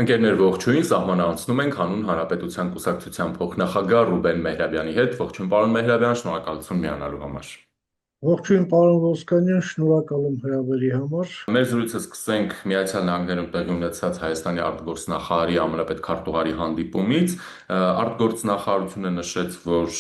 Ընկերներ ողջույն, սահմանը անցնում ենք հանուն Հանրապետության կուսակցության փոխնախագահ Ռուբեն Մեհրաբյանի հետ։ Ողջույն պարոն Մեհրաբյան, շնորհակալություն միանալու համար։ Ողջույն պարոն Ոսկանյան, շնորհակալ եմ հրավերի համար։ Մեր զրույցը սկսենք Միացյալ Նահանգներում տեղի ունեցած Հայաստանի արտգործնախարարի ամենապետքարտուղարի հանդիպումից։ Արտգործնախարարությունը նշեց, որ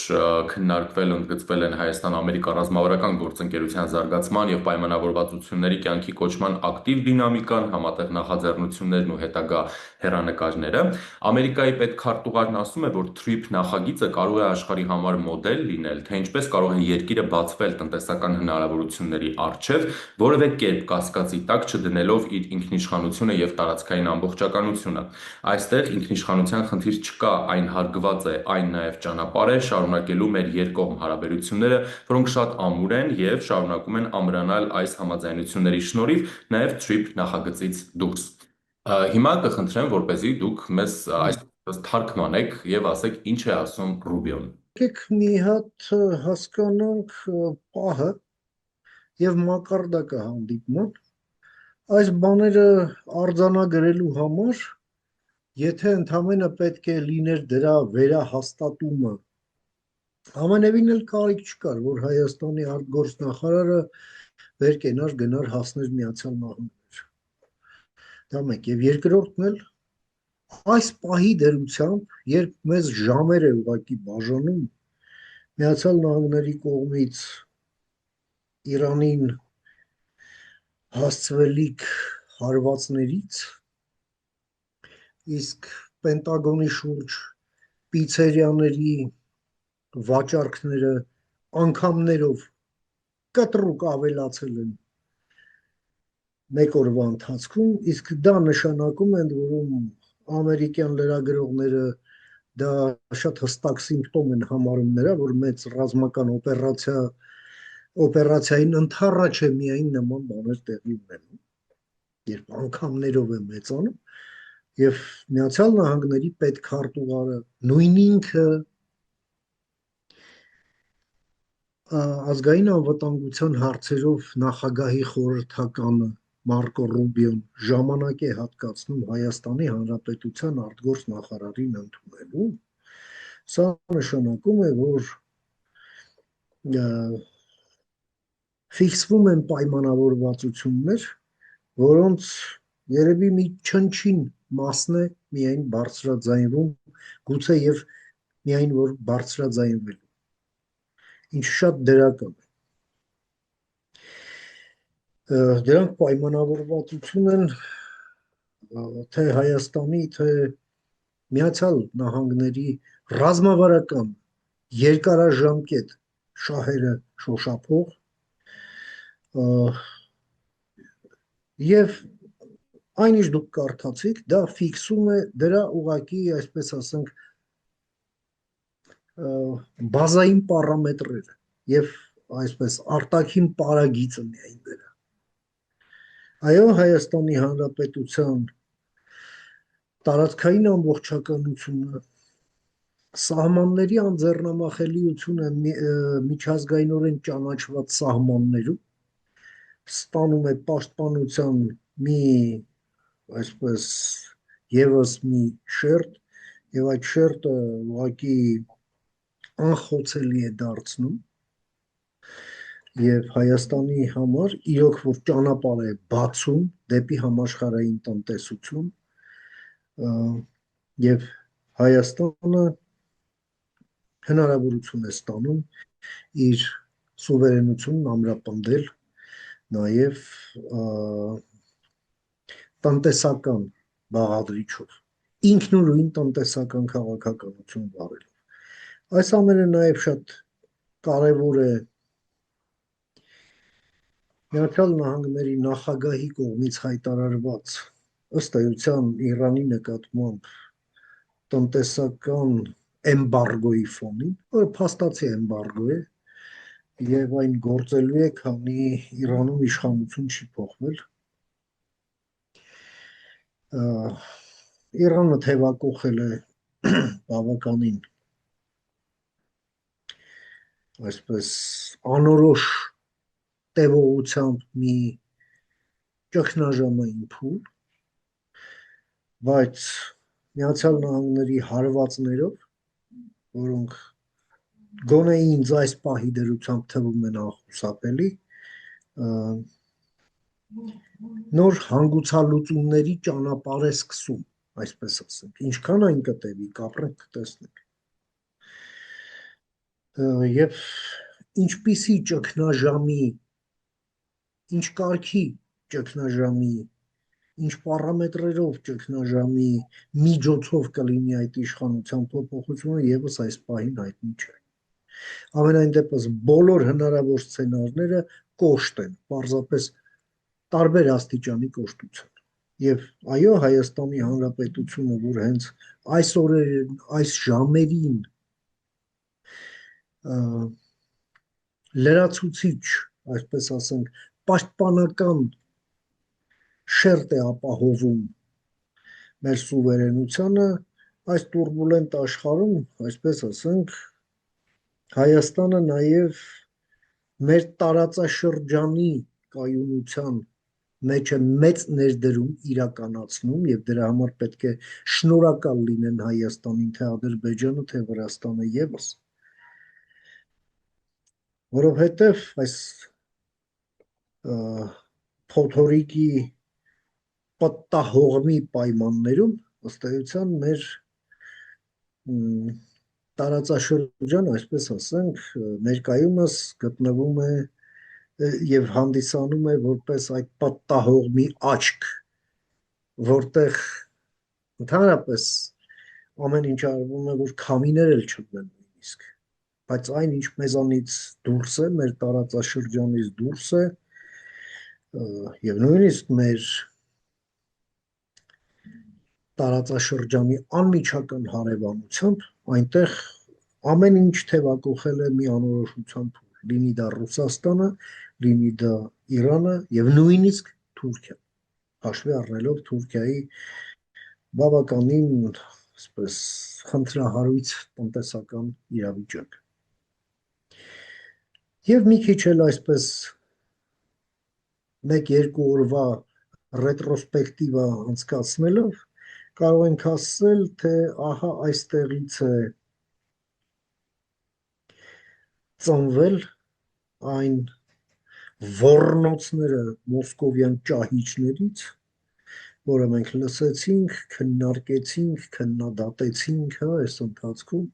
քննարկվել ու ընդգծվել են Հայաստան-Ամերիկա ռազմավարական գործընկերության զարգացման եւ պայմանավորվածությունների կյանքի կոչման ակտիվ դինամիկան, համատեղ նախաձեռնություններն ու հետագա հեռանկարները։ Ամերիկայի պետքարտուղարն ասում է, որ TRIP նախագիծը կարող է աշխարհի համար մոդել լինել, թե ինչպես կարող է երկիրը բացվել տնտեսական հնարավորությունների առջև, որևէ կերպ կասկածի տակ չդնելով իր ինքնիշխանությունը եւ տարածքային ամբողջականությունը։ Այստեղ ինքնիշխանության խնդիր չկա, այն հարգված է, այն նաեւ ճանապարհ է շարունակելու մեր երկկողմ հարաբերությունները, որոնք շատ ամուր են եւ շարունակում են ամրանալ այս համաձայնությունների շնորհիվ նաեւ TRIP նախագծից դուրս։ Հիմա կխնդրեմ, որպեսզի դուք մեզ այս թարգմանեք եւ ասեք ինչ է ասում Ռուբիոն։ Եկեք մի հատ հասկանանք պահը եւ մակարդակը հանդիպման։ Այս բաները արձանագրելու համար, եթե ընդհանրապես պետք է լիներ դրա վերահաստատումը, ամենևին էլ կարիք չկար, որ Հայաստանի արտգործնախարարը վեր կենար գնար հասներ Միացյալ Նահանգներ։ Դա մեկ եւ երկրորդն էլ այս պահի դերությամբ, երբ մեզ ժամեր է ուղակի բաժանում Միացյալ Նահանգների կողմից Իրանին հասցվելիք հարվածներից, իսկ Պենտագոնի շուրջ պիցերիաների վաճառքները անգամներով կտրուկ ավելացել են մեկ օրվա ընթացքում, իսկ դա նշանակում է, որ ամերիկյան լրագրողները դա շատ հստակ սիմպտոմ են համարում նրա, որ մեծ ռազմական օպերացիային ընդառաջ է միայն նման բաներ տեղի ունենում, երբ անգամներով է մեծանում, եւ Միացյալ Նահանգների պետքարտուղարը նույն ինքը ազգային անվտանգության հարցերով նախագահի խորհրդականը Մարկո Ռուբիոն ժամանակ է հատկացնում Հայաստանի Հանրապետության արտգործնախարարին ընդունելու, սա նշանակում է, որ ֆիքսվում են պայմանավորվածություններ, որոնց երևի մի չնչին մասն է միայն բարձրաձայնվում, գուցե եւ միայն որ բարձրաձայնվելու, ինչը շատ դրական է։ Դրանք պայմանավորվածություն են թե Հայաստանի, թե Միացյալ Նահանգների ռազմավարական երկարաժամկետ շահերը շոշափող եւ այն ինչ դուք կարդացիք, դա ֆիքսում է դրա ուղակի, այսպես ասենք, բազային պարամետրերը եւ այսպես արտաքին պարագիծը միայն դրա։ Այո, Հայաստանի Հանրապետության տարածքային ամբողջականությունը, սահմանների անձեռնամախելիությունը միջազգայինորեն ճանաչված սահմաններում ստանում է պաշտպանության մի, այսպես, եւս մի շերտ, եւ այդ շերտը ուղղակի անխոցելի է դարձնում եւ Հայաստանի համար իրոք որ ճանապարհ է բացում դեպի համաշխարհային տնտեսություն եւ Հայաստանը հնարավորություն է ստանում իր սուվերենությունն ամրապնդել նաեւ տնտեսական բաղադրիչով, ինքնուրույն տնտեսական քաղաքականություն վարելով։ Այս ամենը նաեւ շատ կարևոր է Միացյալ Նահանգների նախագահի կողմից հայտարարված ըստ էության Իրանի նկատմամբ տնտեսական էմբարգոյի ֆոնին, որը փաստացի էմբարգո է եւ այն գործելու է, քանի Իրանում իշխանություն չի փոխվել։ Իրանը թևակողել է բավականին այսպես անորոշ տևողությամբ մի ճգնաժամային փուլ բայց Միացյալ Նահանգների հարվածներով, որոնք գոնե ինձ այս պահի դրությամբ թվում են անխուսափելի, նոր հանգուցալուծումների ճանապարհ է սկսում, այսպես ասենք։ Ինչքան այն կտևի, կապրենք կտեսնենք։ Եվ ինչպիսի ճգնաժամի, ինչ կարգի ճգնաժամի, ինչ պարամետրերով ճգնաժամի միջոցով կլինի այդ իշխանության փոփոխությունը, եւս այս պահին հայտնի չէ։ Ամենայն դեպս բոլոր հնարավոր սցենարները կոշտ են, պարզապես տարբեր աստիճանի կոշտության։ Եվ այո, Հայաստանի Հանրապետությունը, որ հենց այս օրերին, այս ժամերին լրացուցիչ, այսպես ասենք, պաշտպանական շերտ է ապահովում մեր սուվերենությանը, այս տուրբուլենտ աշխարհում, այսպես ասենք, Հայաստանը նաև մեր տարածաշրջանի կայունության մեջ է մեծ ներդրում իրականացնում եւ դրա համար պետք է շնորհակալ լինեն Հայաստանին, թե Ադրբեջանը, թե Վրաստանը եւս, որովհետեւ այս փոթորիկի պատահողմի պայմաններում ըստ էության մեր տարածաշրջան, այսպես ասենք, ներկայումս գտնվում է եւ հանդիսանում է որպես այդ պատահողմի աչք, որտեղ ընդհանրապես ամեն ինչ արվում է, որ քամիներ էլ չլինեն նույնիսկ, բայց այն ինչ մեզանից դուրս է, մեր տարածաշրջանից դուրս է եւ նույնիսկ մեր տարածաշրջանի անմիջական հարևանությամբ այնտեղ ամեն ինչ թևակողել է մի անորոշությամբ, լինի դա Ռուսաստանը, լինի դա Իրանը եւ նույնիսկ Թուրքիան, հաշվի առնելով Թուրքիայի բավականին, այսպես, խնդրահարույց տնտեսական իրավիճակ։ Եվ մի քիչ էլ այսպես 1-2 օրվա ռետրոսպեկտիվա անցկացնելով կարող ենք ասել, թե ահա այստեղից է ծնվել այն ոռնոցները մոսկովյան ճահիճներից, որը մենք լսեցինք, քննարկեցինք, քննադատեցինք այս ընթացքում,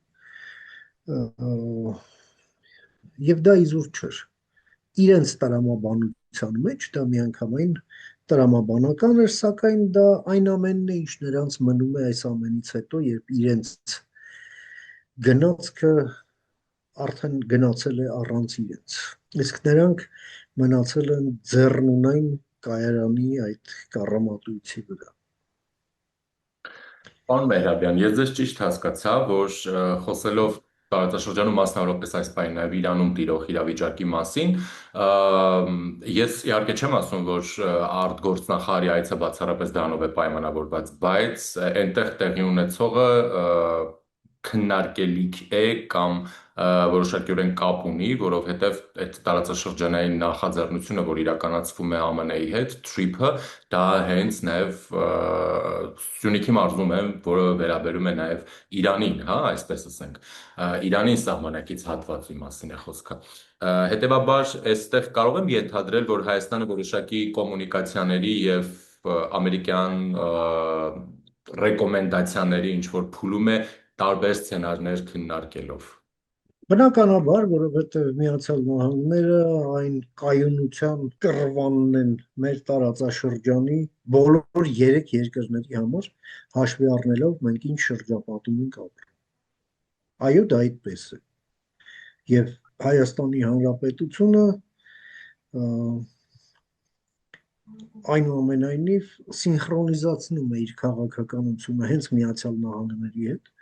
եւ դա իզուր չէր։ Իրենց տրամաբանության մեջ դա միանգամայն տրամաբանական էր, սակայն դա այն ամենն է, ինչ նրանց մնում է այս ամենից հետո, երբ իրենց գնացքը արդեն գնացել է առանց իրենց։ Իսկ նրանք մնացել են ձեռնունայն կայարանի այդ կառամատույցի վրա։ Պարոն Մեհրաբյան, ես ձեզ ճիշտ հասկացա, որ խոսելով տարածաշրջանում մասնավորապես այս պայն նաև Իրանում տիրող իրավիճակի մասին, ես իհարկե չեմ ասում, որ արտգործնախարարի այցը բացառապես դրանով է պայմանավորված, բայց այնտեղ տեղի ունեցողը քննարկելիք է կամ որոշակիորեն կապ ունի, որովհետև այդ տարածաշրջանային նախաձեռնությունը, որ իրականացվում է ԱՄՆ-ի հետ, TRIP-ը, դա հենց նաև Սյունիքի մարզում է, որը վերաբերում է նաև Իրանին, հա, այսպես ասենք, Իրանին սահմանակից հատվածի մասին է խոսքը։ Հետևաբար, այստեղ կարող եմ ենթադրել, որ Հայաստանը որոշակի կոմունիկացիաների եւ ամերիկյան ռեկոմենդացիաների ինչ որ փուլում է տարբեր սցենարներ քննարկելով։ Բնականաբար, որովհետև Միացյալ Նահանգները այն կայունության կռվանն են մեր տարածաշրջանի բոլոր 3 երկրների համար, հաշվի առնելով մենք ինչ շրջապատում ենք ապրում։ Այո, դա այդպես է։ Եվ Հայաստանի Հանրապետությունը այնուամենայնիվ սինխրոնիզացնում է իր քաղաքականությունը հենց Միացյալ Նահանգների հետ,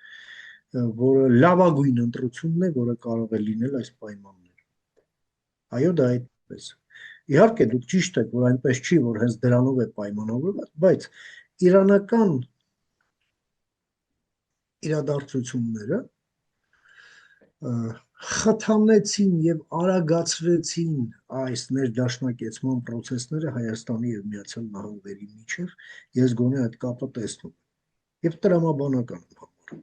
որը լավագույն ընտրությունն է, որը կարող է լինել այս պայմաններում։ Այո, դա այդպես է։ Իհարկե, դուք ճիշտ եք, որ այնպես չի, որ հենց դրանով է պայմանավորված, բայց իրանական իրադարձությունները խթանեցին եւ արագացրեցին այս ներդաշնակեցման process-ները Հայաստանի եւ Միացյալ Նահանգների միջև, ես գոնե այդ կապը տեսնում եմ։ եւ տրամաբանական համար,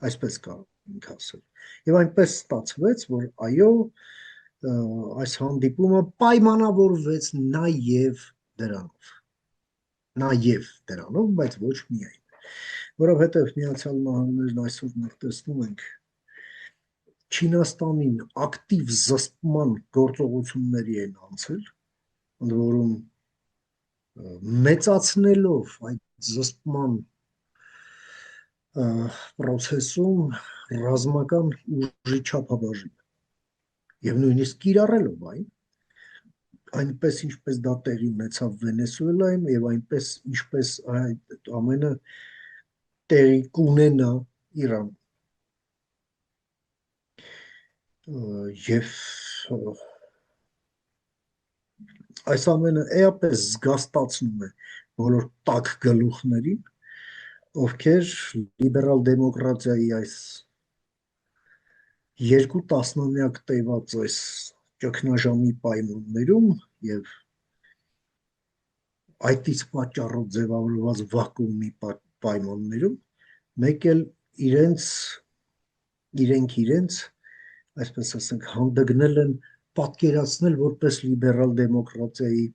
այսպես կարող ենք ասել։ Եվ այնպես ստացվեց, որ այո, այս հանդիպումը պայմանավորվեց նաև դրանով, բայց ոչ միայն, որովհետև Միացյալ Նահանգներն այսօր մենք տեսնում ենք Չինաստանին ակտիվ զսպման գործողությունների են անցել, ընդ որում մեծացնելով այդ զսպման պրոցեսում ռազմական ուժի չափաբաժին եւ նույնիսկ կիրառելով այն, այնպես ինչպես դա տեղի ունեցավ Վենեսուելայում եւ այնպես ինչպես այդ ամենը տեղի կունենա Իրան եւ այս ամենը էապես զգաստացնում է բոլոր տաք գլուխներին, ովքեր լիբերալ դեմոկրատիայի այս երկու տասնամյակ տևած այս ճգնաժամի պայմաններում եւ այդից պատճառով ձևավորված վակուումի պայմաններում մեկ էլ իրենք այսպես ասենք հանդգնել են պատկերացնել որպես լիբերալ դեմոկրատիայի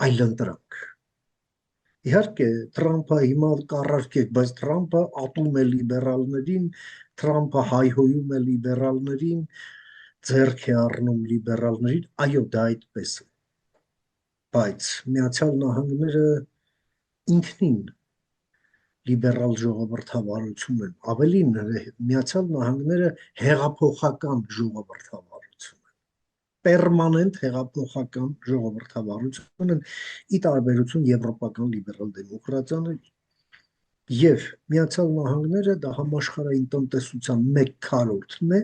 այլընտրանք։ Իհարկե, Թրամփը հիմա կառարկե, բայց Թրամփը ատում է լիբերալներին, Թրամփը հայհոյում է լիբերալներին, ձեռք է առնում լիբերալներին, այո, դա այդպես է։ Բայց Միացյալ Նահանգները ինքնին լիբերալ ժողովրդավարություն են, ավելին Միացյալ Նահանգները հեղափոխական ժողովրդավարություն են, պերմանենտ հեղափոխական ժողովրդավարություն են, ի տարբերություն եվրոպական լիբերալ դեմոկրատիաների։ Եվ Միացյալ Նահանգները դա համաշխարհային տնտեսության 1/4-ն է,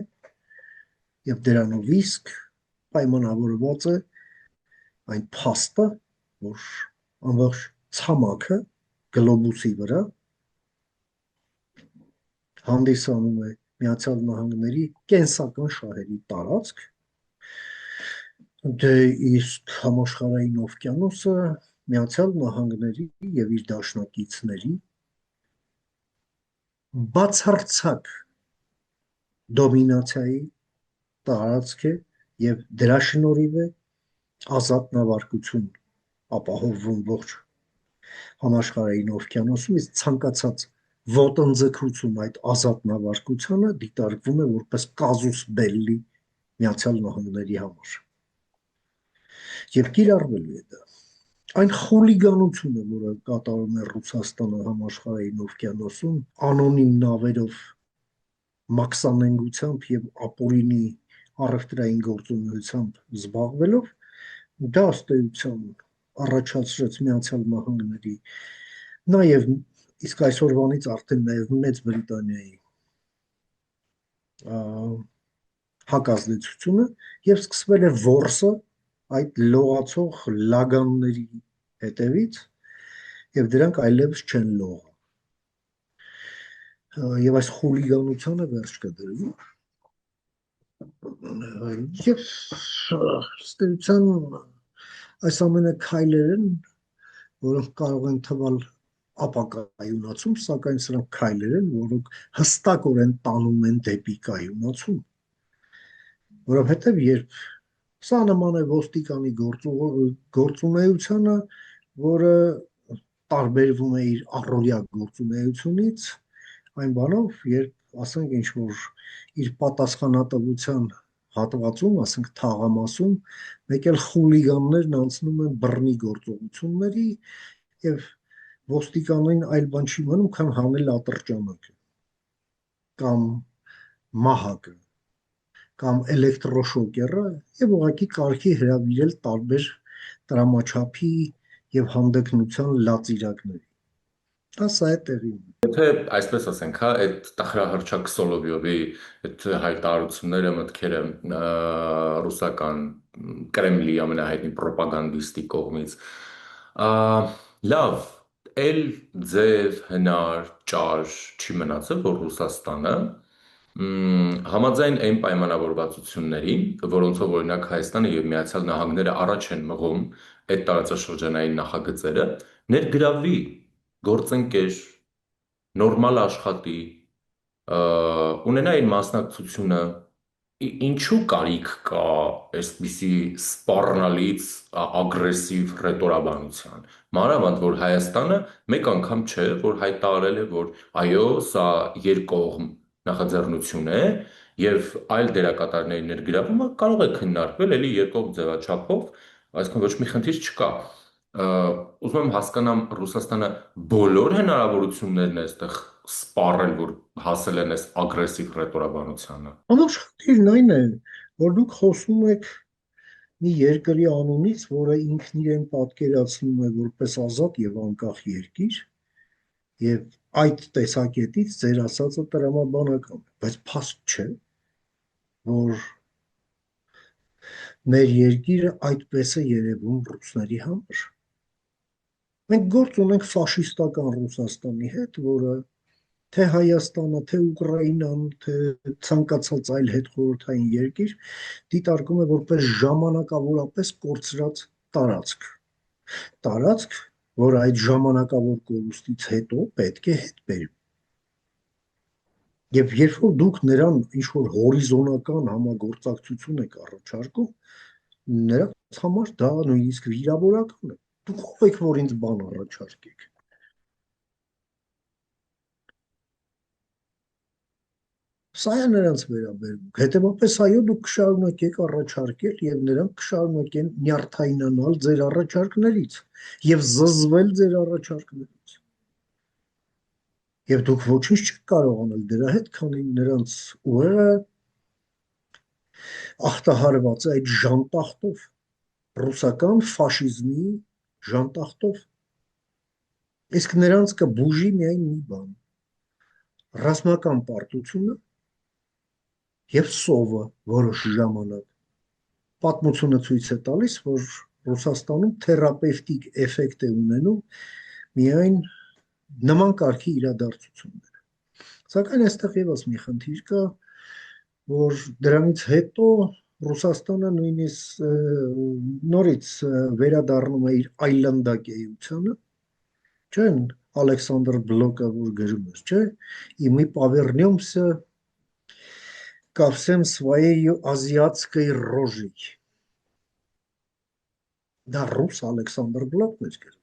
եւ դրանով իսկ պայմանավորված է այն փաստը, որ ամբողջ ցամաքը գլոբուսի վրա հանդիսանում է Միացյալ Նահանգների կենսական շահերի տարածք, դե իսկ համաշխարհային օվկիանոսը Միացյալ Նահանգների եւ իր դաշնակիցների բացարձակ դոմինացիայի տարածք է եւ դրա շնորհիվ է ազատ նավարկություն ապահովվում ողջ համաշխարհային օվկիանոսում, իսկ ցանկացած ոտնձգություն այդ ազատ նավարկությանը դիտարկվում է որպես կազուս բելլի Միացյալ Նահանգների համար։ Եվ կիրառվելու է դա։ Այն խուլիգանությունը, որը կատարում է Ռուսաստանը համաշխարհային օվկիանոսում, անոնիմ նավերով մաքսանենգությամբ եւ ապօրինի առևտրային գործունեությամբ զբաղվելով, դա ըստ էության առաջացրեց Միացյալ Նահանգների, նաև իսկ այսօրվանից արդեն նաև Մեծ Բրիտանիայի հակազդեցությունը եւ սկսվել է որսը այդ լողացող լագանների հետևից եւ դրանք այլևս չեն լողա։ Եվ այս խուլիգանությանը վերջ կդրվի։ Եվ ըստ էության այս ամենը քայլեր են, որոնք կարող են թվալ ապակայունացում, սակայն սրանք քայլեր են, որոնք հստակորեն տանում են դեպի կայունացում։ Որովհետև երբ սա նման է ոստիկանի գործունեությանը, որը տարբերվում է իր առօրյա գործունեությունից, այն բանով, երբ ասենք ինչ-որ իր պատասխանատվության հատվածում, ասենք թաղամասում, մեկ էլ խուլիգաններն անցնում են բռնի գործողությունների եւ ոստիկանին այլ բան չի մնում, քան հանել ատրճանակը կամ մահակը կամ էլեկտրոշոկերը եւ ուղղակի կարգի հրավիրել տարբեր տրամաչափի եւ հանդգնության լածիրակների։ Սա է տեղի ունենում։ Եթե այսպես ասենք, հա, այդ տխրահռչակ Սոլովյովի այդ հայտարարությունները, մտքերը ռուսական Կրեմլի ամենահայտնի պրոպագանդիստի կողմից, լավ, էլ ձև, հնար, ճար չի մնացել, որ Ռուսաստանը համաձայն այն պայմանավորվածությունների, որոնցով օրինակ Հայաստանը եւ Միացյալ Նահանգները առաջ են մղում այդ տարածաշրջանային նախագծերը, ներգրավվի գործընկեր, նորմալ աշխատի, ունենա իր մասնակցությունը, ինչու կարիք կա այսպիսի սպառնալից ագրեսիվ ռետորաբանության։ Մանավանդ որ Հայաստանը մեկ անգամ չէ, որ հայտարարել է, որ այո, սա երկկողմ նախաձեռնություն է եւ այլ դերակատարների ներգրավումը կարող է քննարկվել էլի երկկողմ ձևաչափով, այսինքն ոչ մի խնդիր չկա։ Ա, Ուզում եմ հասկանամ Ռուսաստանը բոլոր հնարավորություններն է այստեղ սպառել, որ հասել են այս ագրեսիվ ռետորաբանությանը։ Ամբողջ խնդիրն այն է, որ դուք խոսում եք մի երկրի անունից, որը ինքն իրեն պատկերացնում է որպես ազատ եւ անկախ երկիր, եւ այդ տեսակետից ձեր ասածը տրամաբանական է, բայց փաստ չէ, որ մեր երկիրը այդպես է երևում ռուսների համար։ Մենք գործ ունենք ֆաշիստական Ռուսաստանի հետ, որը թե Հայաստանը, թե Ուկրաինան, թե ցանկացած այլ հետխորհրդային երկիր դիտարկում է որպես ժամանակավորապես կորցրած տարածք։ Տարածք, որ այդ ժամանակավոր կորուստից հետո պետք է հետ բերում։ Եվ երբ որ դուք նրան ինչ-որ հորիզոնական համագործակցություն եք առաջարկում, նրանց համար դա նույնիսկ վիրավորական է։ Դուք ով եք, որ ինձ բան առաջարկեք։ Սա է նրանց վերաբերմունք։ Հետևաբար, այո, դուք կշարունակեք առաջարկել եւ նրանք կշարունակեն նյարդայնանալ ձեր առաջարկներից եւ զզվել ձեր առաջարկներից։ Եվ դուք ոչինչ չեք կարող անել դրա հետ, քանի նրանց ուղեղը ախտահարված է այդ ժանտախտով, ռուսական ֆաշիզմի ժանտախտով։ Իսկ նրանց կբուժի միայն մի բան՝ ռազմական պարտությունը եւ սովը որոշ ժամանակ։ Պատմությունը ցույց է տալիս, որ Ռուսաստանում թերապևտիկ էֆեկտ է ունենում միայն նման կարգի իրադարձությունները։ Սակայն այստեղ եւս մի խնդիր կա, որ դրանից հետո Ռուսաստանը նույնիսկ նորից վերադառնում է իր այլանդակեությանը, չէ՞, Ալեքսանդր Բլոկը որ գրում էր, չէ՞, и мы повернемся ко всем своей азиатской рожей։ Դա ռուս Ալեքսանդր Բլոկն էր գրում։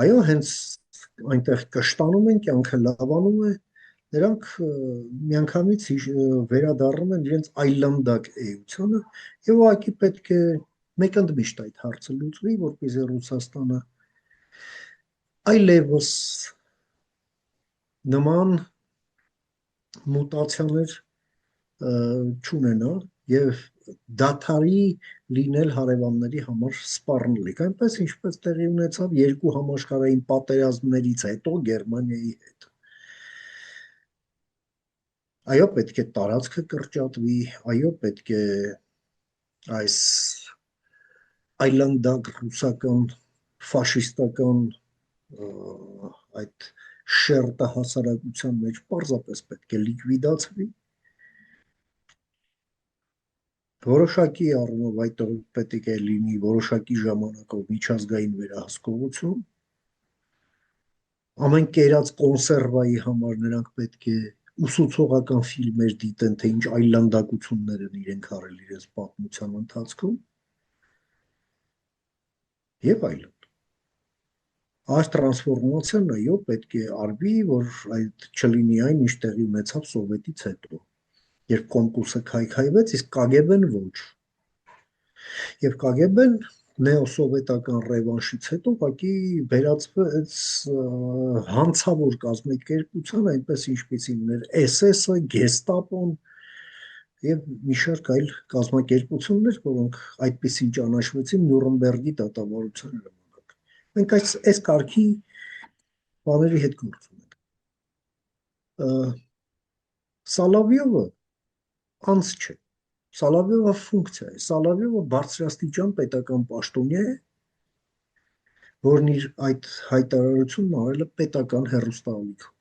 Այո, հենց այնտեղ կշտանում են, կյանքը լավանում է, նրանք միանգամից վերադառնում են իրենց այլանդակ էությանը եւ ուղղակի պետք է մեկընդմիշտ այդ հարցը լուծվի, որպեսզի Ռուսաստանը այլևս նման մուտացիաներ չունենա եւ դաթարի լինել հարևանների համար սպառնալիք, այնպես ինչպես տեղի ունեցավ երկու համաշխարհային պատերազմներից հետո Գերմանիայի հետ։ Այո, պետք է տարածքը կրճատվի, այո, պետք է այս այլանդակ ռուսական ֆաշիստական այդ շերտը հասարակության մեջ պարզապես պետք է լիկվիդացվի։ Որոշակի առումով այդ պետք է լինի որոշակի ժամանակով միջազգային վերահսկողություն։ Ամեն կերած կոնսերվայի համար նրանք պետք է ուսուցողական ֆիլմեր դիտեն, թե ինչ այլանդակություններ են իրենք արել իրենց պատմության ընթացքում եւ այլն։ Այս տրանսֆորմացիան այո պետք է արվի, որ այդ չլինի այն, ինչ տեղի ունեցավ սովետից հետո, երբ կոմկուսը քայքայվեց, իսկ KGB-ն ոչ։ Եվ KGB-ն նեոսովետական ռևանշից հետո ուղղակի վերածվեց հանցավոր կազմակերպության, այնպես ինչպիսին էր SS-ը, Գեստապոն եւ մի շարք այլ կազմակերպություններ, որոնք այդպեսին ճանաչվեցին Նյուրնբերգի դատավարության ժամանակ։ Մենք այս կարգի բաների հետ գործ ունենք։ Սալավյովը անց չէ։ Սալավյովը ֆունկցիա է։ Սալավյովը բարձրաստիճան պետական պաշտոնյա է, որն իր այդ հայտարարությունն արել է պետական հեռուստաալիքով։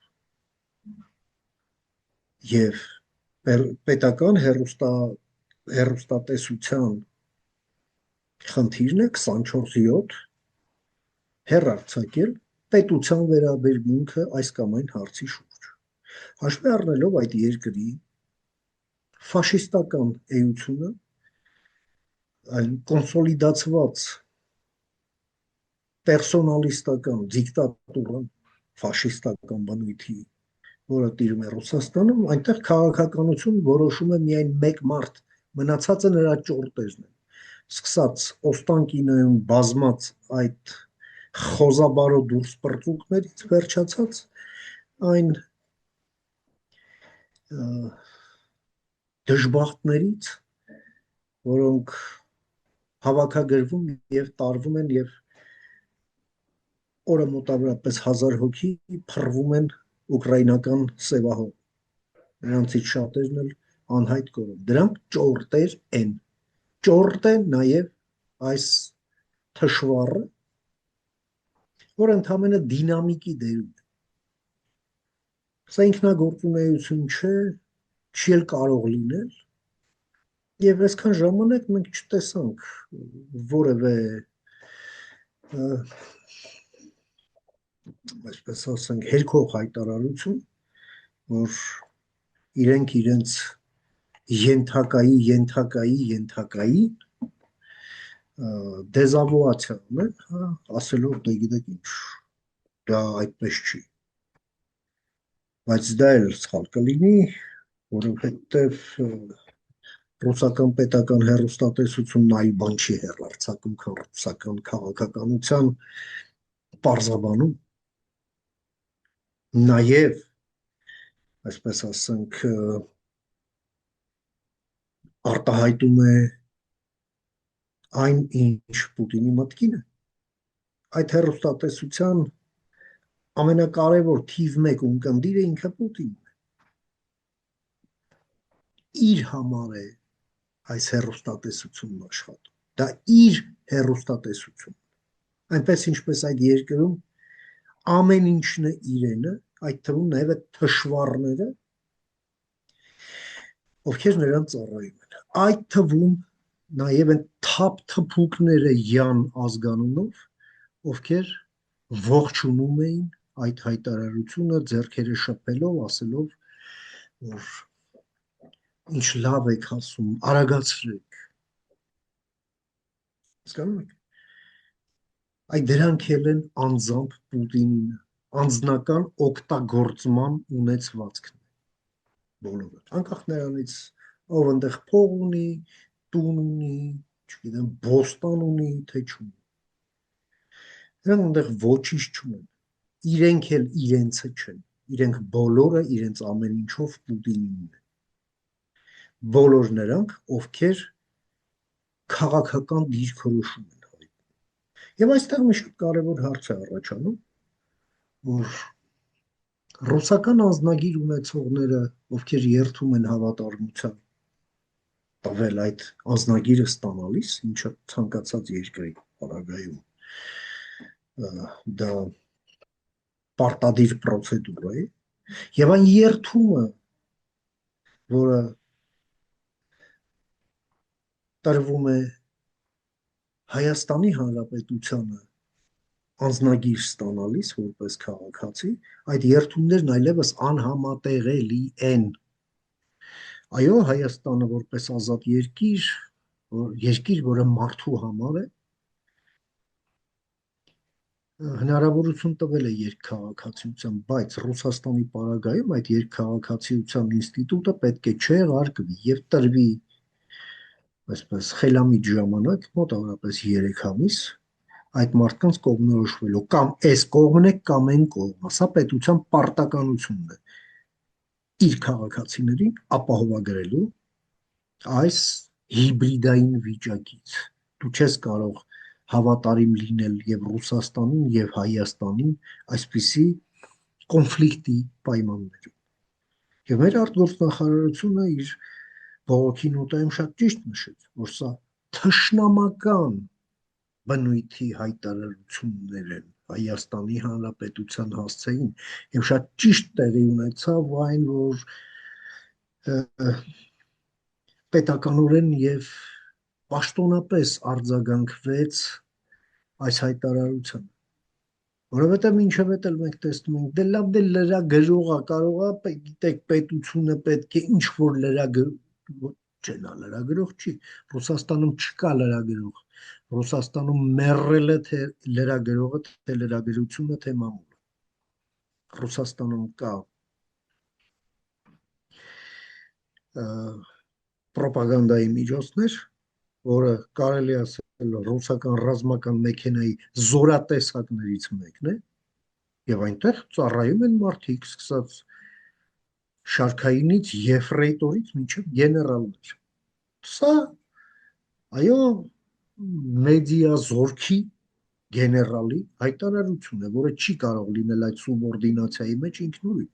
Եվ պետական հեռուստատեսության խնդիրն է 24/7 հեռարձակել պետության վերաբերմունքը այս կամ այն հարցի շուրջ։ Հաշվի առնելով այդ երկրի ֆաշիստական էությունը, այն կոնսոլիդացված պերսոնալիստական դիկտատուրան, ֆաշիստական բնույթի, որը տիրում է Ռուսաստանում, այնտեղ քաղաքականություն որոշում է միայն մեկ մարդ, մնացածը նրա ճորտերն են։ Սկսած Օստանկինոյում բազմած այդ խոզաբարո դուրս պրծուկներից վերջացած այն դժբախտներից, որոնք հավաքագրվում եւ տարվում են եւ օրը մոտավորապես 1000 հոգի փռվում են ուկրաինական սևահող։ Նրանցից շատերն էլ անհայտ կորան։ Դրանք ճորտեր են։ Ճորտ է նաեւ այս թշվառը, որ ընդհանրապես դինամիկի դերում է։ Սա ինքնագործունեություն չէ, չի էլ կարող լինել։ Եվ այսքան ժամանակ մենք չտեսանք որևէ, այսպես ասենք, հերքող հայտարարություն, որ իրենք իրենց ենթակայի դեզավուացիա ունեն, ասելով դե գիտեք ինչ, դա այդպես չի։ Բայց դա էլ սխալ կլինի, որովհետև ռուսական պետական հեռուստատեսությունն այլ բան չի հեռարձակում, քան ռուսական քաղաքականության պարզաբանում։ Նաև, այսպես ասենք, արտահայտում է այն, ինչ Պուտինի մտքին է։ Այդ հեռուստատեսության ամենակարևոր թիվ 1 ունկնդիրը ինքը Պուտինն է։ Իր համար է այս հեռուստատեսությունն աշխատում։ Դա իր հեռուստատեսություն։ Այնպես ինչպես այդ երկրում ամեն ինչն է իրենը, այդ թվում նաև այդ թշվառները, ովքեր նրան ծառայում են։ Այդ թվում նաև են թափ թփուկները յան ազգանունով, ովքեր ողջունում էին այդ հայտարարությունը, ձեռքերը շփելով, ասելով, որ ինչ լավ եք ասում, արագացրեք։ Հասկանում եք։ Այդ դրանք էլ են անձամբ Պուտինին, անձնական օգտագործման ունեցվածքն է բոլորը։ Անկախ նրանից, ով այնտեղ փող ունի, տուն ունի, չգիտեմ, բոստան ունի, թե չունի։ Նրանք այնտեղ ոչինչ չունեն։ Իրենք էլ իրենցը չեն։ Իրենք բոլորը իրենց ամեն ինչով Պուտինին են։ Բոլոր նրանք, ովքեր քաղաքական դիրքորոշում են հայտնում։ Եվ այստեղ մի շատ կարևոր հարց է առաջանում, որ ռուսական անձնագիր ունեցողները, ովքեր երդվում են հավատարմության տվել այդ անձնագիրը ստանալիս, ինչը ցանկացած երկրի պարագայում դա պարտադիր պրոցեդուրա է, եւ այն երդումը, որը տրվում է Հայաստանի Հանրապետությանը անձնագիր ստանալիս որպես քաղաքացի, այդ երդումներն այլևս անհամատեղելի են։ Այո, Հայաստանը որպես ազատ երկիր, որը մարդու համար է, հնարավորություն տվել է երկքաղաքացիության, բայց Ռուսաստանի պարագայում այդ երկքաղաքացիության ինստիտուտը պետք է չեղարկվի եւ տրվի այսպես խելամիտ ժամանակ, մոտավորապես 3 ամիս, այդ մարդկանց կողմնորոշվելու կամ այս կողմն է կամ այն կողմը։ Սա պետության պարտականությունն է իր քաղաքացիներին ապահովագրելու այս հիբրիդային վիճակից։ Դու չես կարող հավատարիմ լինել եւ Ռուսաստանին եւ Հայաստանին այսպիսի կոնֆլիկտի պայմաններում։ Եվ մեր արտգործնախարարությունը իր բողոքի նոտայում շատ ճիշտ նշեց, որ սա թշնամական բնույթի հայտարարություններ են Հայաստանի Հանրապետության հասցեին եւ շատ ճիշտ տեղի ունեցավ այն, որ պետականորեն եւ պաշտոնապես արձագանքվեց այս հայտարարությանը։ Որովհետև մինչև էդ էլ մենք տեսնում ենք, դե լավ դե լրագրողա կարողա, գիտեք, պետությունը պետք է ինչ որ լրագրող չնա լրագրող չի։ Ռուսաստանում չկա լրագրող։ Ռուսաստանում մեռել է թե լրագրողը, թե լրագրությունը, թե մամուլը։ Ռուսաստանում կա պրոպագանդայի միջոցներ, որը կարելի է ասել ռուսական ռազմական մեքենայի զորատեսակներից մեկն է, եւ այնտեղ ծառայում են մարդիկ, սկսած շարքայինից, եֆրեյտորից մինչև գեներալներ։ Սա, այո, մեդիա զորքի գեներալի հայտարարություն է, որը չի կարող լինել այդ սուբորդինացիայի մեջ ինքնուրույն։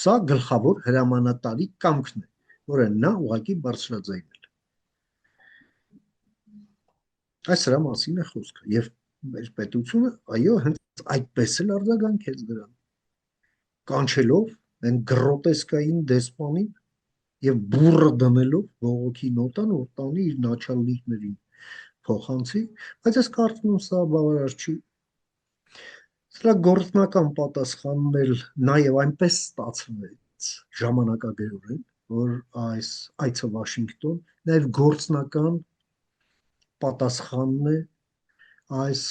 Սա գլխավոր հրամանատարի կամքն է, որը նա ուղղակի բարձրաձայնել։ Այս սրա մասին է խոսքը, եւ մեր պետությունը, այո, հենց այդպես էլ արձագանքեց դրան, կանչելով այն գրոտեսկային դեսպանին եւ բուրը դնելով բողոքի նոտան, որ տանի իր նաչալնիկներին փոխանցի, բայց ես կարծում եմ սա բավարար չի։ Սրա գործնական պատասխանն էլ նաեւ այնպես ստացվեց ժամանակագրորեն, որ այս այցը Վաշինգտոն նաեւ գործնական պատասխանն է այս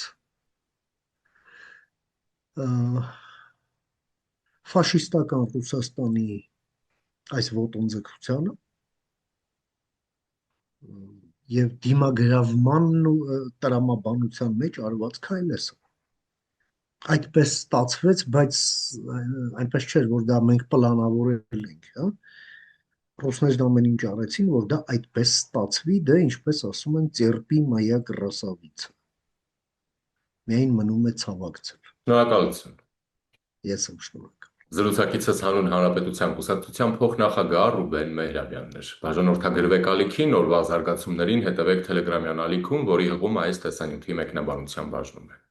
ֆաշիստական Ռուսաստանի այս ոտնձգությանը եւ դիմագրավմանն ու տրամաբանության մեջ արված քայլ է սա։ Այդպես ստացվեց, բայց այնպես չէր, որ դա մենք պլանավորել ենք, հա։ Ռուսներն ամեն ինչ արեցին, որ դա այդպես ստացվի, դե ինչպես ասում են, ծերպի մայա կրասավիցը։ Միայն մնում է ցավակցել։ Շնորհակալություն։ Ես եմ շնորհակալ։ Զրուցակիցս հանուն Հանրապետության կուսակցության փոխնախագահ Ռուբեն Մեհրաբյանն էր։ Բաժանորդագրվեք ալիքին, օրվա զարգացումներին հետևեք Telegram-յան ալիքում, որի հղում այս տեսանյութի մեկնաբանության բաժնում է։